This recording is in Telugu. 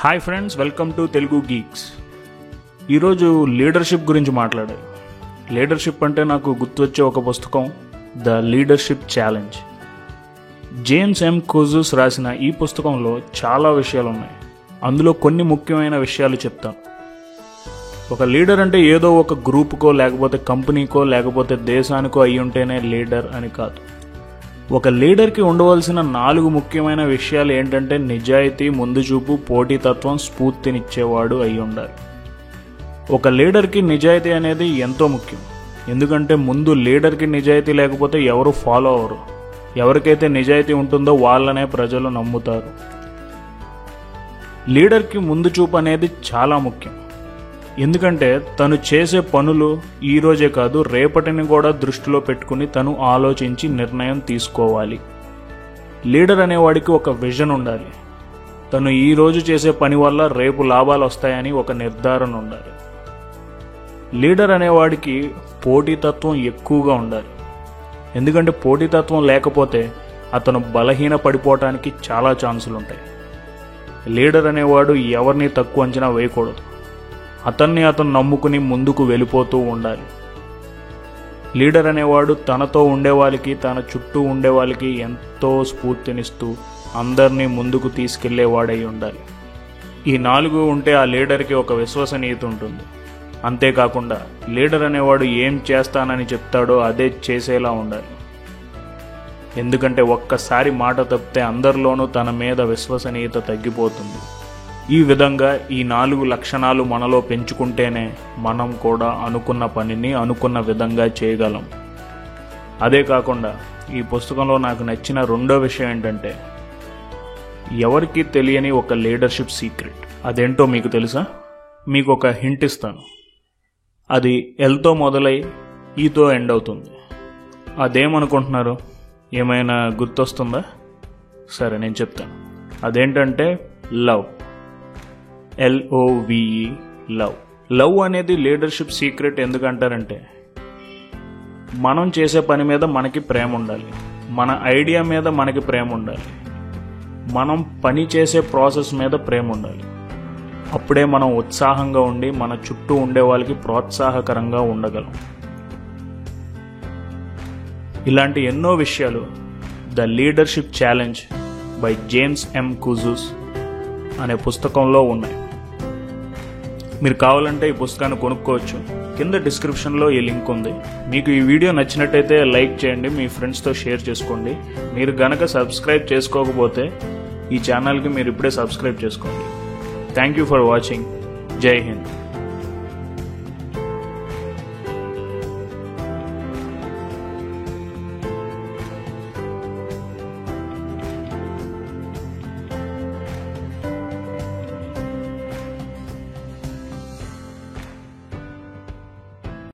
Hi friends, welcome to Telugu Geeks. ఈరోజు లీడర్షిప్ గురించి మాట్లాడాలి. లీడర్షిప్ అంటే నాకు గుర్తొచ్చే ఒక పుస్తకం the leadership challenge. James M కోజూస్ రాసిన ఈ పుస్తకంలో చాలా విషయాలు ఉన్నాయి. అందులో కొన్ని ముఖ్యమైన విషయాలు చెప్తాను. ఒక లీడర్ అంటే ఏదో ఒక గ్రూపుకో లేకపోతే కంపెనీకో లేకపోతే దేశానికో అయి ఉంటేనే లీడర్ అని కాదు. ఒక లీడర్కి ఉండవలసిన 4 ముఖ్యమైన విషయాలు ఏంటంటే నిజాయితీ, ముందు చూపు, పోటీతత్వం, స్ఫూర్తినిచ్చేవాడు అయి ఉండాలి. ఒక లీడర్కి నిజాయితీ అనేది ఎంతో ముఖ్యం. ఎందుకంటే ముందు లీడర్కి నిజాయితీ లేకపోతే ఎవరు ఫాలో అవ్వరు. ఎవరికైతే నిజాయితీ ఉంటుందో వాళ్ళనే ప్రజలు నమ్ముతారు. లీడర్కి ముందు చూపు అనేది చాలా ముఖ్యం. ఎందుకంటే తను చేసే పనులు ఈ రోజే కాదు రేపటిని కూడా దృష్టిలో పెట్టుకుని తను ఆలోచించి నిర్ణయం తీసుకోవాలి. లీడర్ అనేవాడికి ఒక విజన్ ఉండాలి. తను ఈ రోజు చేసే పని వల్ల రేపు లాభాలు వస్తాయని ఒక నిర్ధారణ ఉండాలి. లీడర్ అనేవాడికి పోటీతత్వం ఎక్కువగా ఉండాలి. ఎందుకంటే పోటీతత్వం లేకపోతే అతను బలహీన పడిపోవటానికి చాలా ఛాన్సులు ఉంటాయి. లీడర్ అనేవాడు ఎవరిని తక్కువ అంచనా వేయకూడదు. అతన్ని అతను నమ్ముకుని ముందుకు వెళ్ళిపోతూ ఉండాలి. లీడర్ అనేవాడు తనతో ఉండేవాళ్ళకి, తన చుట్టూ ఉండేవాళ్ళకి ఎంతో స్ఫూర్తినిస్తూ అందరినీ ముందుకు తీసుకెళ్లేవాడై ఉండాలి. ఈ 4 ఉంటే ఆ లీడర్కి ఒక విశ్వసనీయత ఉంటుంది. అంతేకాకుండా లీడర్ అనేవాడు ఏం చేస్తానని చెప్తాడో అదే చేసేలా ఉండాలి. ఎందుకంటే ఒక్కసారి మాట తప్పితే అందరిలోనూ తన మీద విశ్వసనీయత తగ్గిపోతుంది. ఈ విధంగా ఈ 4 లక్షణాలు మనలో పెంచుకుంటేనే మనం కూడా అనుకున్న పనిని అనుకున్న విధంగా చేయగలం. అదే కాకుండా ఈ పుస్తకంలో నాకు నచ్చిన రెండో విషయం ఏంటంటే ఎవరికి తెలియని ఒక లీడర్షిప్ సీక్రెట్. అదేంటో మీకు తెలుసా? మీకు ఒక హింట్ ఇస్తాను. అది ఎల్తో మొదలై ఈతో ఎండ్ అవుతుంది. అదేమనుకుంటున్నారు? ఏమైనా గుర్తొస్తుందా? సరే, నేను చెప్తాను. అదేంటంటే లవ్. LOVE, love. లవ్ అనేది లీడర్షిప్ సీక్రెట్. ఎందుకంటారంటే మనం చేసే పని మీద మనకి ప్రేమ ఉండాలి. మన ఐడియా మీద మనకి ప్రేమ ఉండాలి. మనం పని చేసే ప్రాసెస్ మీద ప్రేమ ఉండాలి. అప్పుడే మనం ఉత్సాహంగా ఉండి మన చుట్టూ ఉండే వాళ్ళకి ప్రోత్సాహకరంగా ఉండగలం. ఇలాంటి ఎన్నో విషయాలు the leadership challenge by James M Kouzes అనే పుస్తకంలో ఉన్నాయి. మీరు కావాలంటే ఈ పుస్తకాన్ని కొనుక్కోవచ్చు. కింద డిస్క్రిప్షన్లో ఈ లింక్ ఉంది. మీకు ఈ వీడియో నచ్చినట్టయితే లైక్ చేయండి, మీ ఫ్రెండ్స్తో షేర్ చేసుకోండి. మీరు గనక సబ్స్క్రైబ్ చేసుకోకపోతే ఈ ఛానల్కి మీరు ఇప్పుడే సబ్స్క్రైబ్ చేసుకోండి. Thank you for watching. జై హింద్.